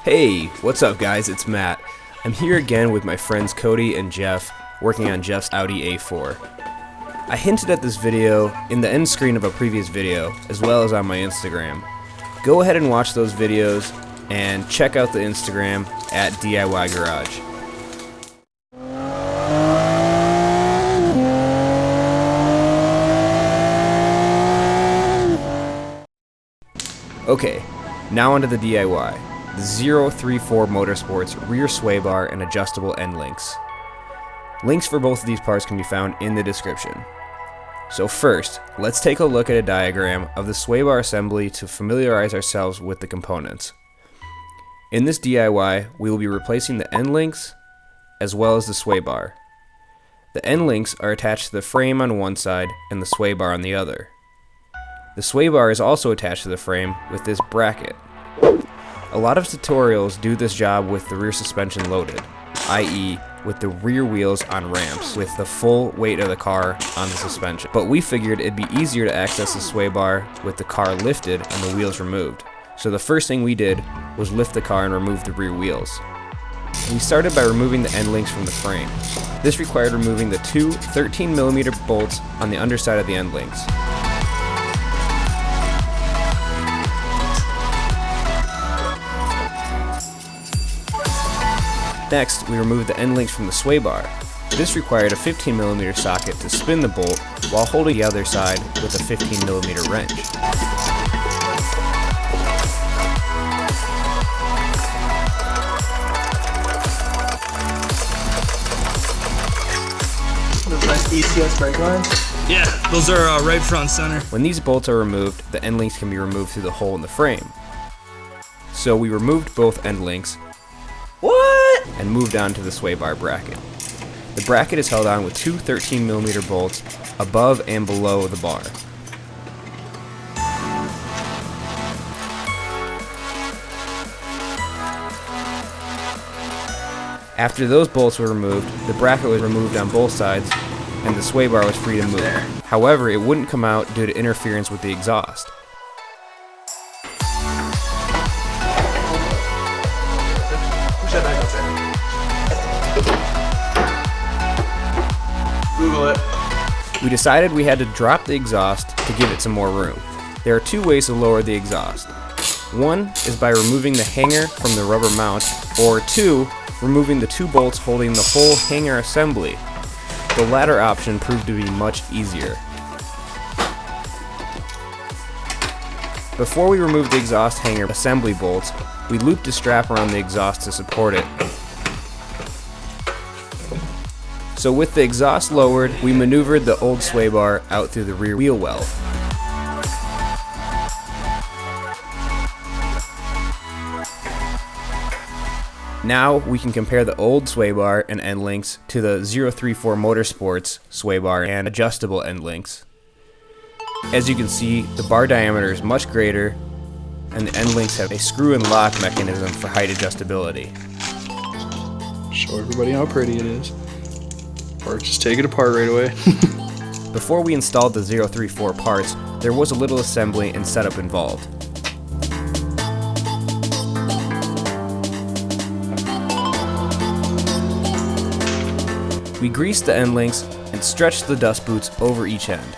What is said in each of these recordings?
Hey, what's up guys, it's Matt. I'm here again with my friends Cody and Jeff, working on Jeff's Audi A4. I hinted at this video in the end screen of a previous video, as well as on my Instagram. Go ahead and watch those videos, and check out the Instagram at DIY Garage. Okay, now onto the DIY. The 034 Motorsports rear sway bar and adjustable end links. Links for both of these parts can be found in the description. So first, let's take a look at a diagram of the sway bar assembly to familiarize ourselves with the components. In this DIY, we will be replacing the end links as well as the sway bar. The end links are attached to the frame on one side and the sway bar on the other. The sway bar is also attached to the frame with this bracket. A lot of tutorials do this job with the rear suspension loaded, i.e. with the rear wheels on ramps with the full weight of the car on the suspension. But we figured it'd be easier to access the sway bar with the car lifted and the wheels removed. So the first thing we did was lift the car and remove the rear wheels. We started by removing the end links from the frame. This required removing the two 13mm bolts on the underside of the end links. Next, we removed the end links from the sway bar. This required a 15mm socket to spin the bolt while holding the other side with a 15mm wrench. Those nice ECS brake lines? Yeah, those are right front center. When these bolts are removed, the end links can be removed through the hole in the frame. So we removed both end links and moved on to the sway bar bracket. The bracket is held on with two 13mm bolts above and below the bar. After those bolts were removed, the bracket was removed on both sides and the sway bar was free to move. However, it wouldn't come out due to interference with the exhaust. Google it. We decided we had to drop the exhaust to give it some more room. There are two ways to lower the exhaust. One is by removing the hanger from the rubber mount, or two, removing the two bolts holding the whole hanger assembly. The latter option proved to be much easier. Before we removed the exhaust hanger assembly bolts, we looped a strap around the exhaust to support it. So with the exhaust lowered, we maneuvered the old sway bar out through the rear wheel well. Now we can compare the old sway bar and end links to the 034 Motorsports sway bar and adjustable end links. As you can see, the bar diameter is much greater and the end links have a screw and lock mechanism for height adjustability. Show everybody how pretty it is. Or just take it apart right away. Before we installed the 034 parts, there was a little assembly and setup involved. We greased the end links and stretched the dust boots over each end.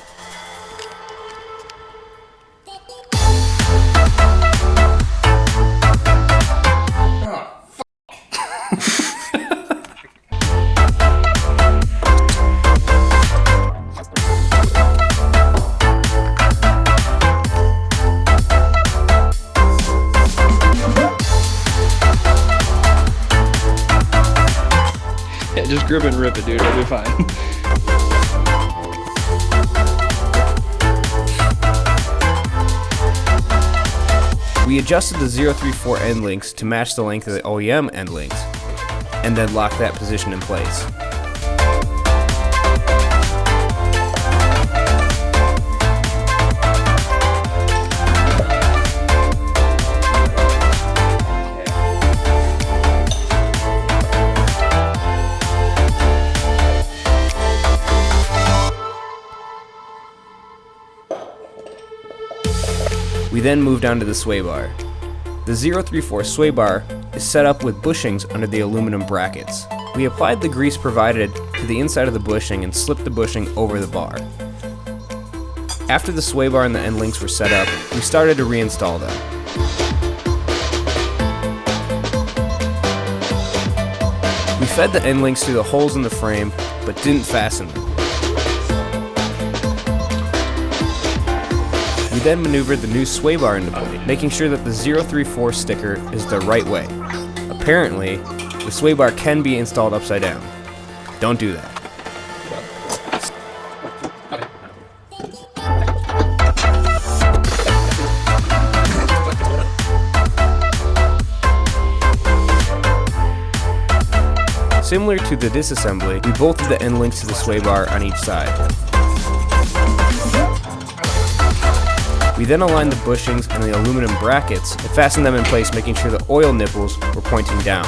Yeah, just grip it and rip it, dude. It'll be fine. We adjusted the 034 end links to match the length of the OEM end links, and then locked that position in place. We then moved on to the sway bar. The 034 sway bar is set up with bushings under the aluminum brackets. We applied the grease provided to the inside of the bushing and slipped the bushing over the bar. After the sway bar and the end links were set up, we started to reinstall them. We fed the end links through the holes in the frame, but didn't fasten them. We then maneuvered the new sway bar into place, making sure that the 034 sticker is the right way. Apparently, the sway bar can be installed upside down. Don't do that. Similar to the disassembly, we bolted the end links to the sway bar on each side. We then aligned the bushings and the aluminum brackets and fastened them in place, making sure the oil nipples were pointing down.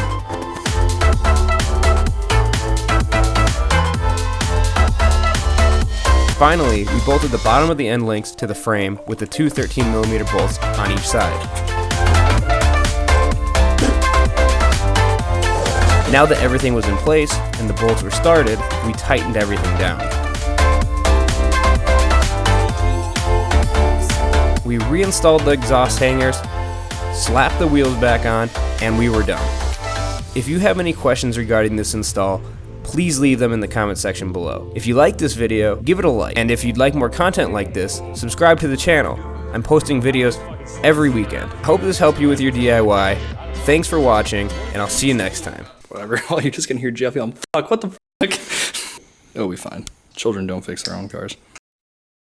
Finally, we bolted the bottom of the end links to the frame with the two 13mm bolts on each side. Now that everything was in place and the bolts were started, we tightened everything down. We reinstalled the exhaust hangers, slapped the wheels back on, and we were done. If you have any questions regarding this install, please leave them in the comment section below. If you like this video, give it a like, and if you'd like more content like this, subscribe to the channel. I'm posting videos every weekend. Hope this helped you with your DIY. Thanks for watching, and I'll see you next time. Whatever. Well, you're just gonna hear Jeff yelling, fuck, what the fuck? It'll be fine. Children don't fix their own cars.